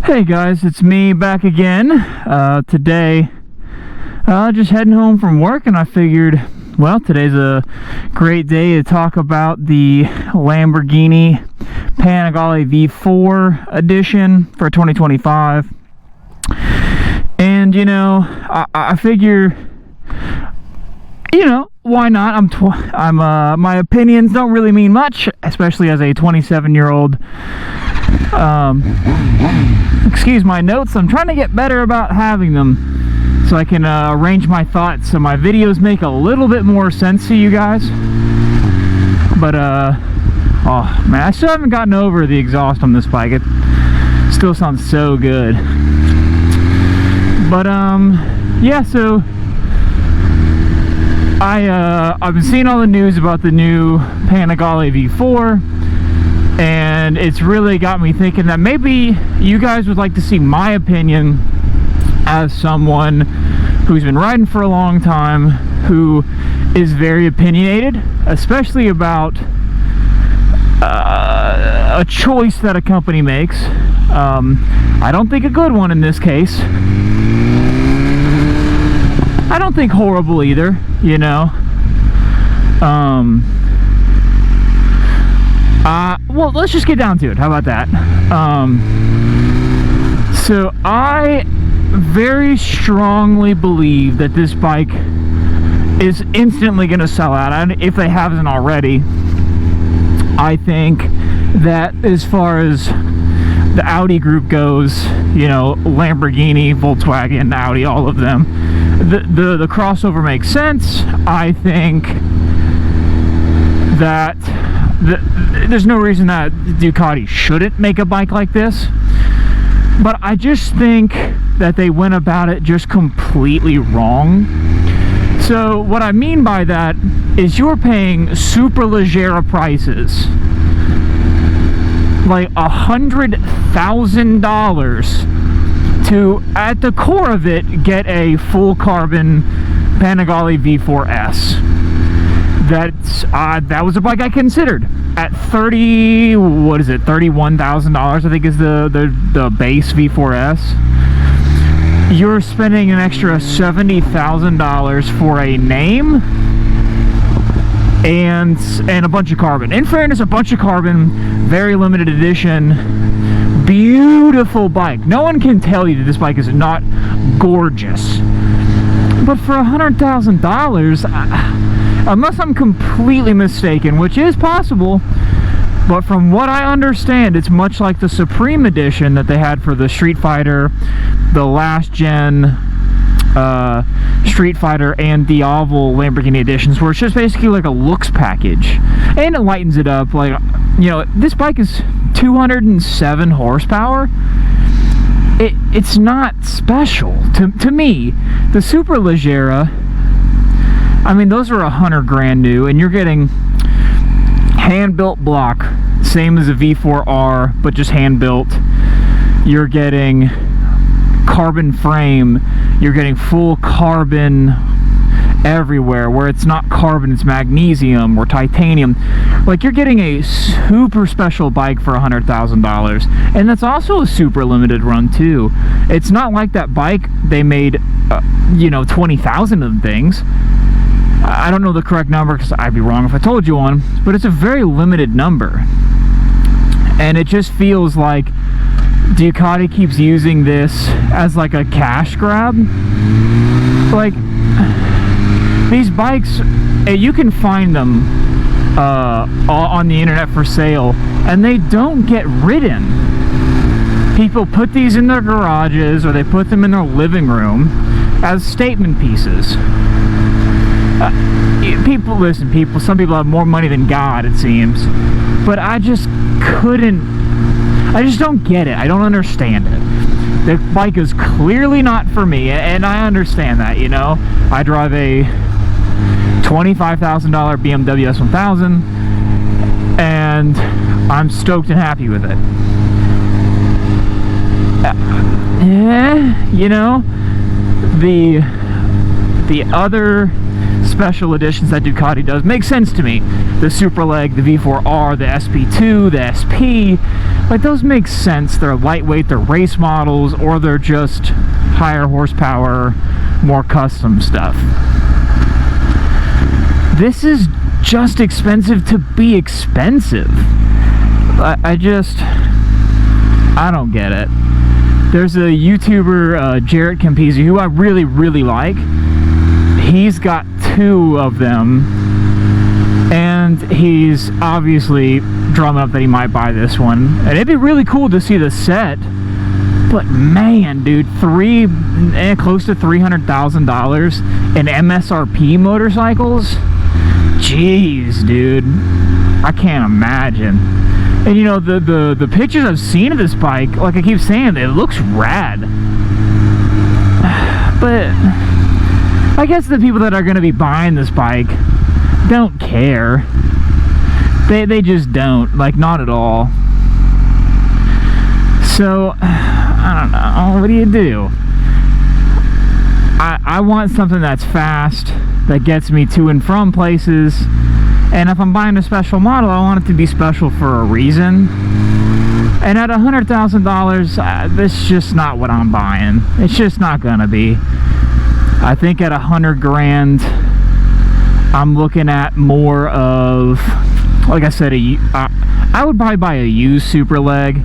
Hey guys, it's me back again. Today, just heading home from work, and I figured, well, today's a great day to talk about the Lamborghini Panagale V4 edition for 2025. And I figure, why not? My opinions don't really mean much, especially as a 27-year-old. Excuse my notes. I'm trying to get better about having them so I can arrange my thoughts so my videos make a little bit more sense to you guys. But oh man, I still haven't gotten over the exhaust on this bike. It still sounds so good. But yeah, so I've been seeing all the news about the new Panigale V4, and it's really got me thinking that maybe you guys would like to see my opinion as someone who's been riding for a long time, who is very opinionated, especially about a choice that a company makes. I don't think a good one in this case. I don't think horrible either, well, let's just get down to it. How about that? So I very strongly believe that this bike is instantly going to sell out, if they haven't already. I think that as far as the Audi group goes, Lamborghini, Volkswagen, Audi, all of them, the crossover makes sense. I think that there's no reason that Ducati shouldn't make a bike like this, but I just think that they went about it just completely wrong. So what I mean by that is you're paying Superleggera prices, like $100,000, to, at the core of it, get a full carbon Panigale V4S. That was a bike I considered at $31,000, I think is the base V4S. You're spending an extra $70,000 for a name and a bunch of carbon. In fairness, a bunch of carbon, very limited edition, beautiful bike. No one can tell you that this bike is not gorgeous. But for $100,000, unless I'm completely mistaken, which is possible, but from what I understand, it's much like the Supreme Edition that they had for the Street Fighter, the last gen Street Fighter, and the Oval Lamborghini editions, where it's just basically like a looks package, and it lightens it up. Like, this bike is 207 horsepower. It's not special to me. The Superleggera, I mean, those are $100,000 new, and you're getting hand-built block, same as a V4R, but just hand-built. You're getting carbon frame. You're getting full carbon everywhere, where it's not carbon, it's magnesium or titanium. Like, you're getting a super special bike for $100,000, and that's also a super limited run too. It's not like that bike they made 20,000 of them things. I don't know the correct number, because I'd be wrong if I told you one, but it's a very limited number. And it just feels like Ducati keeps using this as like a cash grab. Like, these bikes, you can find them on the internet for sale, and they don't get ridden. People put these in their garages, or they put them in their living room as statement pieces. Some people have more money than God, it seems, but I just don't get it. I don't understand it. The bike is clearly not for me, and I understand that. I drive a $25,000 BMW S1000, and I'm stoked and happy with it. The other special editions that Ducati does make sense to me. The Superleg, the V4R, the SP2, the SP. Like, those make sense. They're lightweight, they're race models, or they're just higher horsepower, more custom stuff. This is just expensive to be expensive. I don't get it. There's a YouTuber, Jarrett Campisi, who I really like. He's got 2 of them, and he's obviously drumming up that he might buy this one. And it'd be really cool to see the set, but man, dude, close to $300,000 in MSRP motorcycles? Jeez, dude, I can't imagine. And you know, the pictures I've seen of this bike, like I keep saying, it looks rad. But I guess the people that are going to be buying this bike don't care. They just don't, like, not at all. So I don't know, what do you do? I want something that's fast, that gets me to and from places. And if I'm buying a special model, I want it to be special for a reason. And at $100,000, that's just not what I'm buying. It's just not gonna be. I think at $100 grand, I'm looking at more of, like I said, I would probably buy a used Super Leg,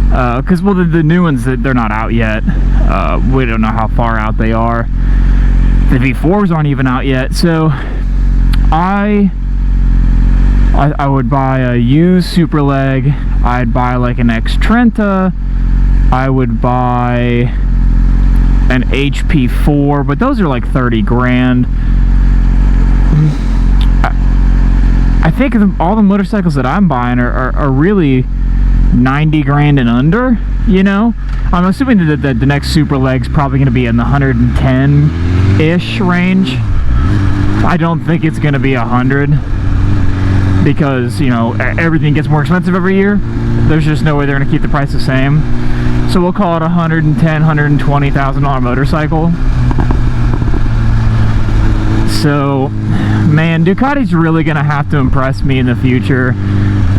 because well, the new ones, they're not out yet. We don't know how far out they are. The V4s aren't even out yet, so I would buy a used Super Leg. I'd buy like an X-Trenta. I would buy an HP4, but those are like 30 grand. I think all the motorcycles that I'm buying are really 90 grand and under, you know? I'm assuming that the next Super Leg's probably going to be in the 110-ish range. I don't think it's going to be 100. Because, you know, everything gets more expensive every year. There's just no way they're going to keep the price the same. So we'll call it a $110,000, $120,000 motorcycle. So, man, Ducati's really going to have to impress me in the future.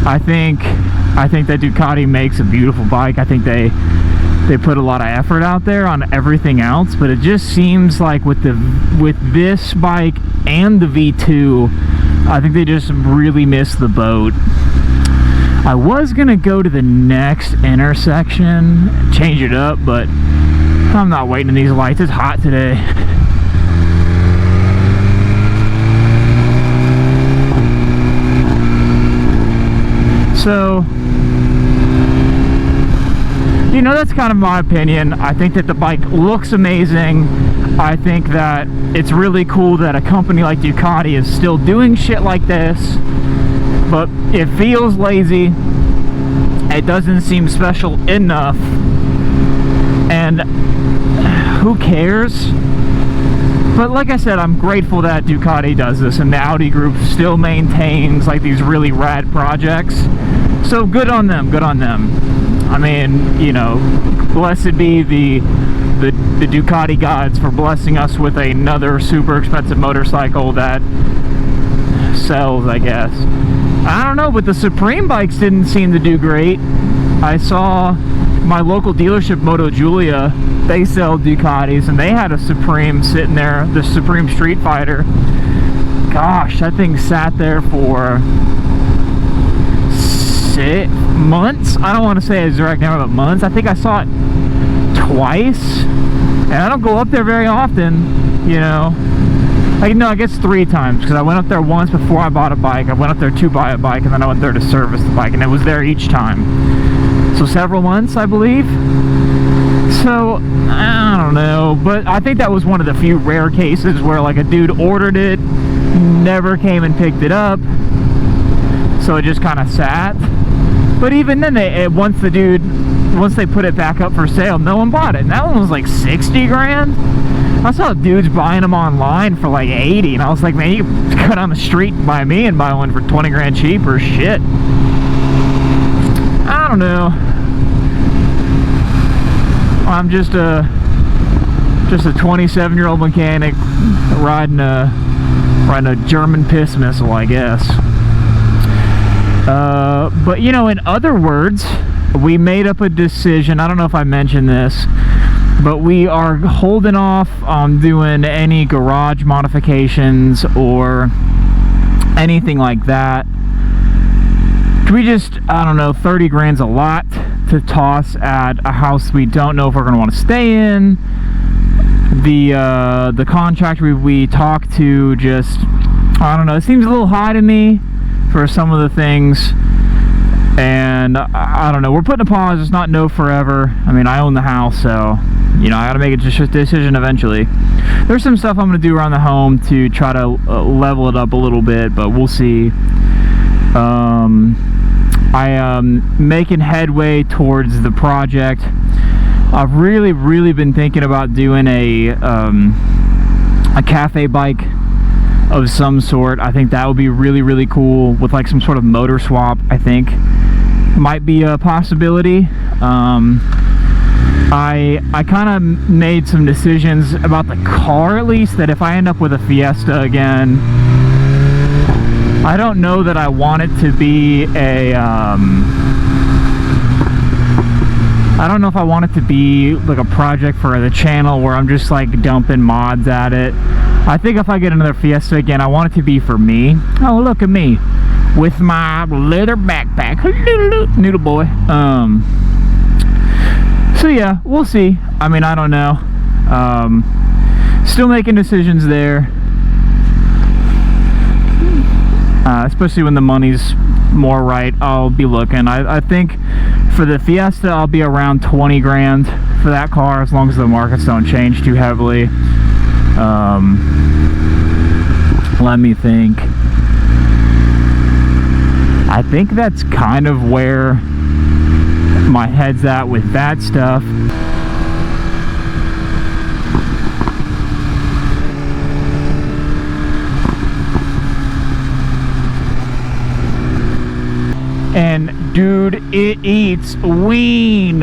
I think that Ducati makes a beautiful bike. I think they put a lot of effort out there on everything else, but it just seems like with this bike and the V2, I think they just really missed the boat. I was gonna go to the next intersection, change it up, but I'm not waiting in these lights. It's hot today. So, you know, that's kind of my opinion. I think that the bike looks amazing. I think that it's really cool that a company like Ducati is still doing shit like this, but it feels lazy. It doesn't seem special enough, and who cares? But like I said, I'm grateful that Ducati does this, and the Audi group still maintains like these really rad projects. So good on them, good on them. I mean, you know, blessed be the Ducati gods for blessing us with another super expensive motorcycle that sells, I guess. I don't know, but the Supreme bikes didn't seem to do great. I saw my local dealership, Moto Giulia, they sell Ducatis, and they had a Supreme sitting there, the Supreme Street Fighter. Gosh, that thing sat there for 6 months. I don't want to say a direct number, but months. I think I saw it twice, and I don't go up there very often, you know. I guess 3 times, because I went up there once before I bought a bike, I went up there to buy a bike, and then I went there to service the bike, and it was there each time. So several months, I believe. So, I don't know, but I think that was one of the few rare cases where like a dude ordered it, never came and picked it up, so it just kind of sat. But even then, once they put it back up for sale, no one bought it, and that one was like 60 grand. I saw dudes buying them online for like 80, and I was like, man, you can go down the street and buy me and buy one for 20 grand cheaper. Shit. I don't know. I'm just a 27-year-old mechanic riding a German piss missile, I guess. But you know, in other words, we made up a decision. I don't know if I mentioned this, but we are holding off on doing any garage modifications or anything like that. We just, I don't know, 30 grand's a lot to toss at a house we don't know if we're going to want to stay in. The contractor we talked to just, I don't know, it seems a little high to me for some of the things. And I don't know, we're putting a pause. It's not no forever. I mean, I own the house, so you know, I gotta make a decision eventually. There's some stuff I'm gonna do around the home to try to level it up a little bit, but we'll see. I am making headway towards the project. I've really been thinking about doing a cafe bike of some sort. I think that would be really cool with like some sort of motor swap. I think might be a possibility. I kind of made some decisions about the car, at least, that if I end up with a Fiesta again, I don't know that I want it to be a I don't know if I want it to be like a project for the channel where I'm just like dumping mods at it. I think if I get another Fiesta again, I want it to be for me. Oh, look at me with my leather backpack, noodle boy. So yeah, we'll see. I mean, I don't know. Still making decisions there, especially when the money's more right. I'll be looking. I think for the Fiesta, I'll be around 20 grand for that car, as long as the markets don't change too heavily. Let me think. I think that's kind of where my head's at with that stuff. And dude, it eats ween.